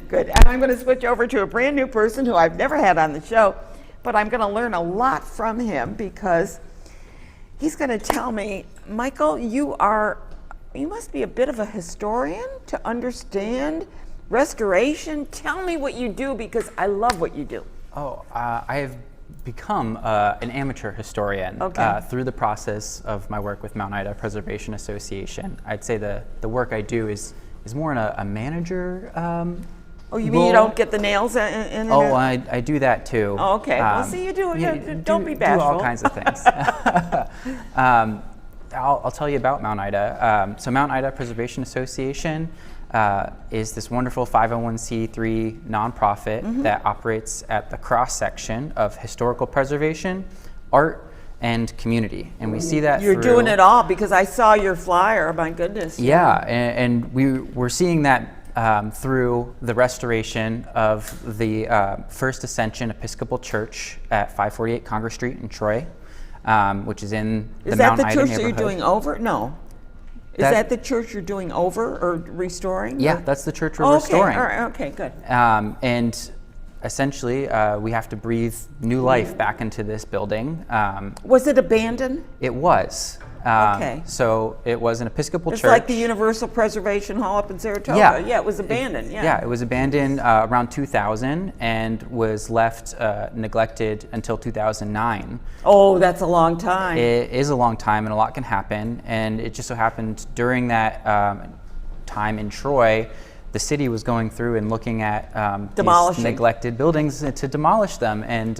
Good. And I'm going to switch over to a brand new person who I've never had on the show, but I'm going to learn a lot from him because he's going to tell me, Michael, you must be a bit of a historian to understand restoration. Tell me what you do because I love what you do. I have become an amateur historian through the process of my work with Mount Ida Preservation Association. I'd say the work I do is more in a manager you mean role. You don't get the nails in? I do that too. Oh, okay. Well, see, you do. Don't be bashful. Do all kinds of things. I'll tell you about Mount Ida. So Mount Ida Preservation Association is this wonderful 501c3 nonprofit that operates at the cross section of historical preservation, art, and community. And we see that you're doing it all because I saw your flyer. My goodness. Yeah, and we're seeing that through the restoration of the First Ascension Episcopal Church at 548 Congress Street in Troy, which is in the Mount Ida neighborhood. Is that the church that you're doing over? No. Is that the church you're doing over or restoring? Yeah, that's the church we're restoring. All right, okay, good. And essentially, we have to breathe new life back into this building. Was it abandoned? It was. Okay. So it was an Episcopal church. It's like the Universal Preservation Hall up in Saratoga. Yeah, it was abandoned. Yeah, it was abandoned around 2000 and was left neglected until 2009. Oh, that's a long time. It is a long time, and a lot can happen. And it just so happened during that time in Troy, the city was going through and looking at these neglected buildings to demolish them. And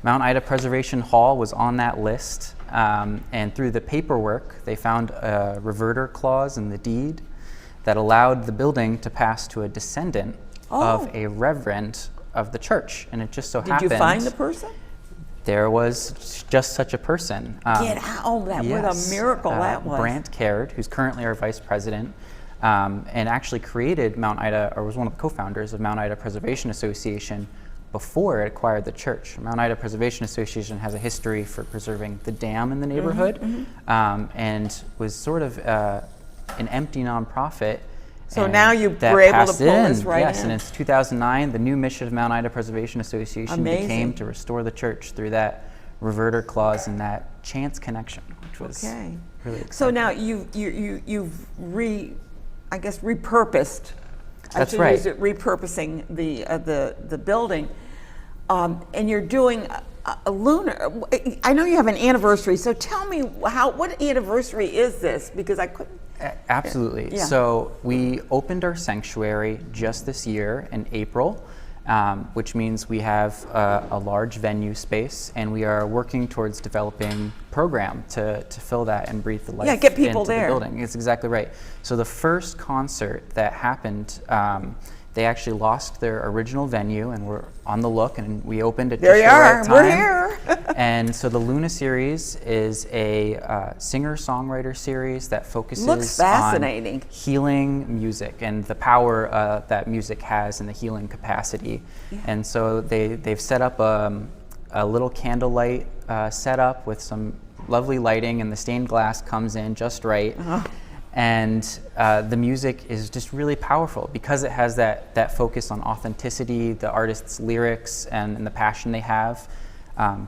Mount Ida Preservation Hall was on that list. And through the paperwork, they found a reverter clause in the deed that allowed the building to pass to a descendant of a reverend of the church. And it just so happened. Did you find the person? There was just such a person. What a miracle that was. Brant Caird, who's currently our vice president, and actually created Mount Ida, or was one of the co-founders of Mount Ida Preservation Association before it acquired the church. Mount Ida Preservation Association has a history for preserving the dam in the neighborhood, and was sort of an empty nonprofit. So now you were able to pull this right in. Yes, and in 2009, the new mission of Mount Ida Preservation Association became to restore the church through that reverter clause and that chance connection, which was really exciting. So now you've repurposed. That's right. Repurposing the building, and you're doing a lunar. I know you have an anniversary, so tell me what anniversary is this? Because I couldn't. Absolutely. Yeah. So we opened our sanctuary just this year in April, which means we have a large venue space, and we are working towards developing a program to fill that and breathe the life get people into there. the building. It's exactly right. So the first concert that happened, they actually lost their original venue, and we're on the look, and we opened at just the right time. We're here. And so the Luna series is a singer-songwriter series that focuses on healing music and the power that music has and the healing capacity. Yeah. And so they've set up a little candlelight setup with some lovely lighting, and the stained glass comes in just right. And the music is just really powerful because it has that focus on authenticity, the artist's lyrics, and the passion they have.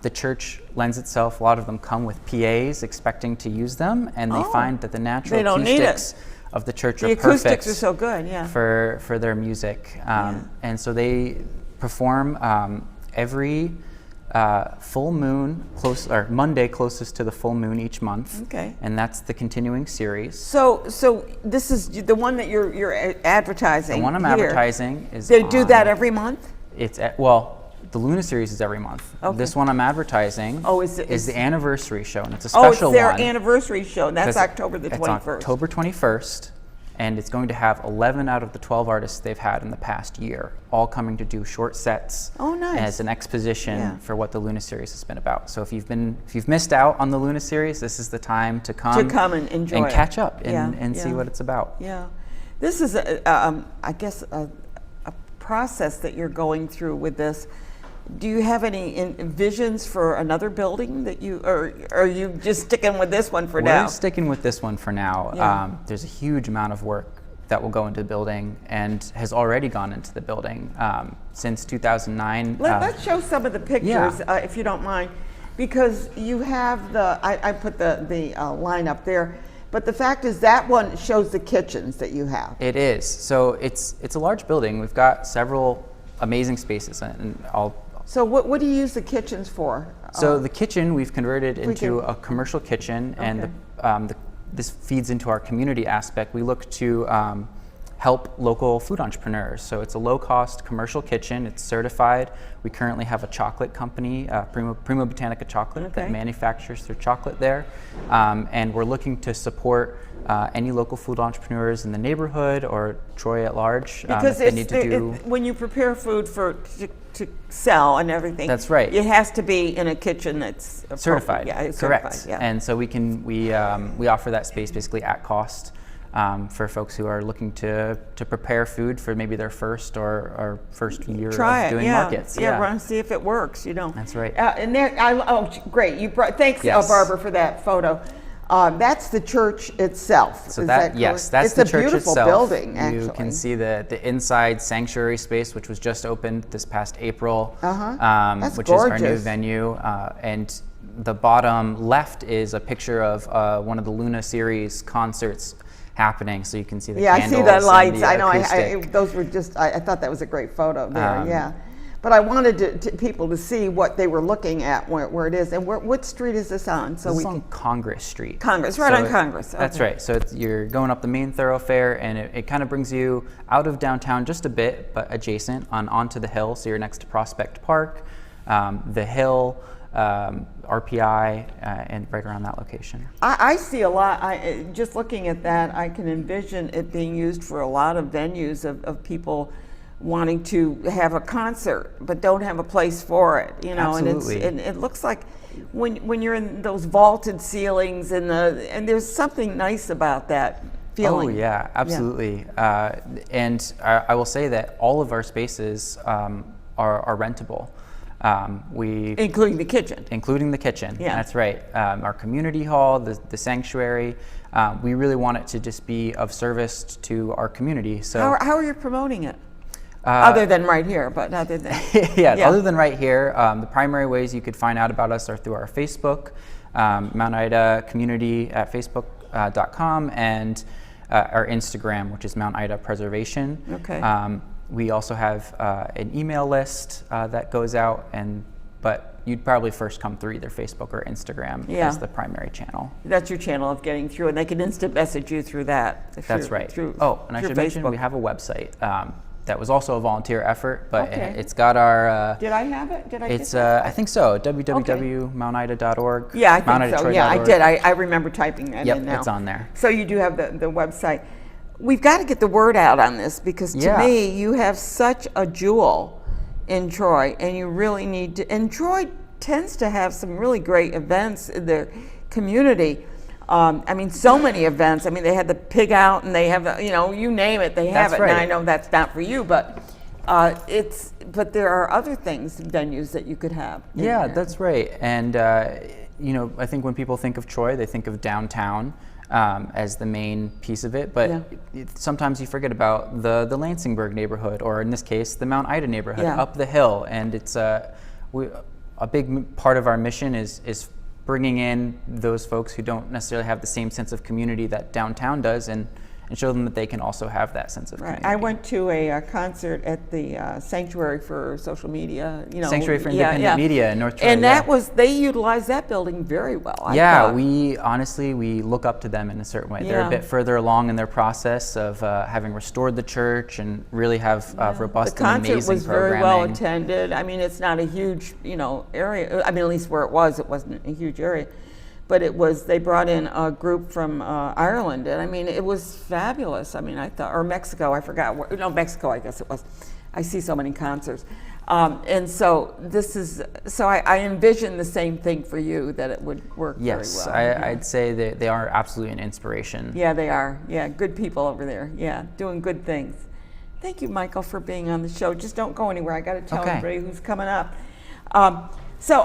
The church lends itself, a lot of them come with PAs expecting to use them, and they find that the natural acoustics of the church are perfect. The acoustics are so good, for their music. And so they perform every full moon, Monday closest to the full moon each month. Okay. And that's the continuing series. So this is the one that you're advertising. The one I'm advertising is. They do that every month? The Luna series is every month. Okay. This one I'm advertising is the anniversary show, and it's a special one. It's their anniversary show, and that's October the 21st. It's October 21st, and it's going to have 11 out of the 12 artists they've had in the past year, all coming to do short sets as an exposition for what the Luna series has been about. So if you've missed out on the Luna series, this is the time to come and enjoy and catch up and see what it's about. Yeah, this is I guess a process that you're going through with this. Do you have any visions for another building that or are you just sticking with this one for now? We're sticking with this one for now. Yeah. There's a huge amount of work that will go into the building and has already gone into the building since 2009. Let's show some of the pictures, if you don't mind, because you have I put the line up there, but the fact is that one shows the kitchens that you have. It is. So it's a large building. We've got several amazing spaces, and So what do you use the kitchens for? So the kitchen we've converted into a commercial kitchen, Okay. and this feeds into our community aspect. We look to help local food entrepreneurs. So it's a low-cost commercial kitchen. It's certified. We currently have a chocolate company, Prima Botanica Chocolate, that manufactures their chocolate there. And we're looking to support any local food entrepreneurs in the neighborhood or Troy at large. Because if they need to do, when you prepare food to sell and everything, that's right. It has to be in a kitchen that's certified. Yeah, it's correct. Certified, yeah. And so we offer that space basically at cost for folks who are looking to prepare food for maybe their first or first year of doing markets. Yeah, run, see if it works. That's right. And there, great. You brought. Thanks, Barbara, for that photo. That's the church itself. So that's the church itself. It's a beautiful building, actually. You can see the inside sanctuary space, which was just opened this past April, That's which gorgeous. is our new venue. And the bottom left is a picture of one of the Luna series concerts happening, so you can see the candles. I see the lights. I know. Those were just. I thought that was a great photo there. But I wanted people to see what they were looking at, where it is, and what street is this on? So this is on Congress Street. Congress, right on Congress. Okay. That's right. So you're going up the main thoroughfare, and it kind of brings you out of downtown just a bit, but adjacent onto the hill. So you're next to Prospect Park, the hill, RPI, and right around that location. I see a lot. Just looking at that, I can envision it being used for a lot of venues of people wanting to have a concert but don't have a place for it, Absolutely. and it looks like when you're in those vaulted ceilings and there's something nice about that feeling. Oh yeah, absolutely. Yeah. And I will say that all of our spaces are rentable. Including the kitchen. Including the kitchen. Yeah. That's right. Our community hall, the sanctuary. We really want it to just be of service to our community. So how are you promoting it? Other than right here, but other than other than right here, the primary ways you could find out about us are through our Facebook, Mount Ida Community at Facebook.com, and our Instagram, which is Mount Ida Preservation. Okay. We also have an email list that goes out, but you'd probably first come through either Facebook or Instagram as the primary channel. That's your channel of getting through, and they can instant message you through that. That's right. And I should mention we have a website. That was also a volunteer effort, but it's got our. Did I have it? Did I? It's I think so. www.mountida.org. Yeah, I think so. Yeah, I did. I remember typing that in now. Yep, it's on there. So you do have the website. We've got to get the word out on this because to me, you have such a jewel in Troy, and you really need to. And Troy tends to have some really great events in the community. So many events. They had the pig out, and they have, you name it, they have it. Right. Now I know that's not for you, but but there are other venues that you could have. That's right. And I think when people think of Troy, they think of downtown as the main piece of it. But sometimes you forget about the Lansingburg neighborhood, or in this case, the Mount Ida neighborhood up the hill. And it's a big part of our mission is bringing in those folks who don't necessarily have the same sense of community that downtown does, and show them that they can also have that sense of community. I went to a concert at the Sanctuary for Social Media. Sanctuary for Independent Media in North Troy. And they utilized that building very well. We honestly look up to them in a certain way. They're a bit further along in their process of having restored the church and really have robust and amazing programming. The concert was very well attended. It's not a huge area. At least where it wasn't a huge area. But they brought in a group from Ireland, and it was fabulous. I thought, or Mexico, I forgot. Mexico, I guess it was. I see so many concerts. And so I envision the same thing for you, that it would work very well. Yes, I'd say that they are absolutely an inspiration. Yeah, they are. Yeah, good people over there. Yeah, doing good things. Thank you, Michael, for being on the show. Just don't go anywhere. I got to tell everybody who's coming up. So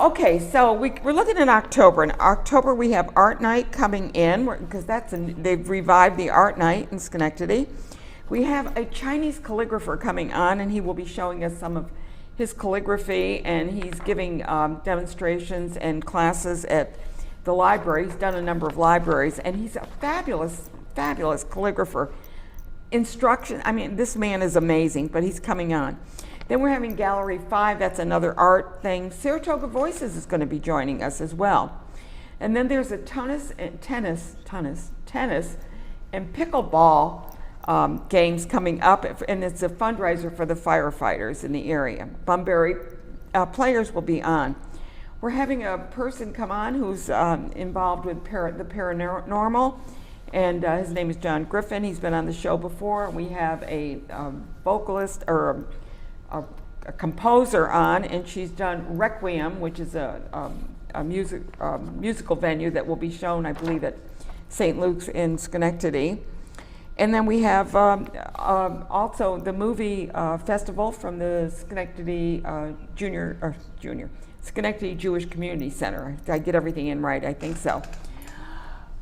we're looking at October. In October, we have Art Night coming in, because they've revived the Art Night in Schenectady. We have a Chinese calligrapher coming on, and he will be showing us some of his calligraphy, and he's giving demonstrations and classes at the library. He's done a number of libraries, and he's a fabulous, fabulous calligrapher. This man is amazing, but he's coming on. Then we're having Gallery 5, that's another art thing. Saratoga Voices is going to be joining us as well. And then there's a tennis and pickleball games coming up, and it's a fundraiser for the firefighters in the area. Bunbury players will be on. We're having a person come on who's involved with the paranormal, and his name is John Griffin. He's been on the show before. We have a vocalist or a composer on, and she's done Requiem, which is a musical venue that will be shown, I believe, at St. Luke's in Schenectady. And then we have also the movie festival from the Schenectady Schenectady Jewish Community Center. Did I get everything in right? I think so.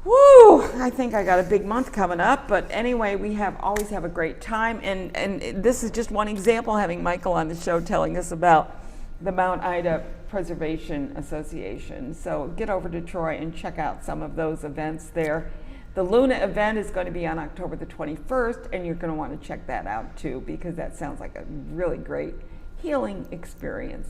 Woo! I think I got a big month coming up, but anyway, we always have a great time, and this is just one example, having Michael on the show telling us about the Mount Ida Preservation Association. So get over to Troy and check out some of those events there. The Luna event is going to be on October the 21st, and you're going to want to check that out too, because that sounds like a really great healing experience.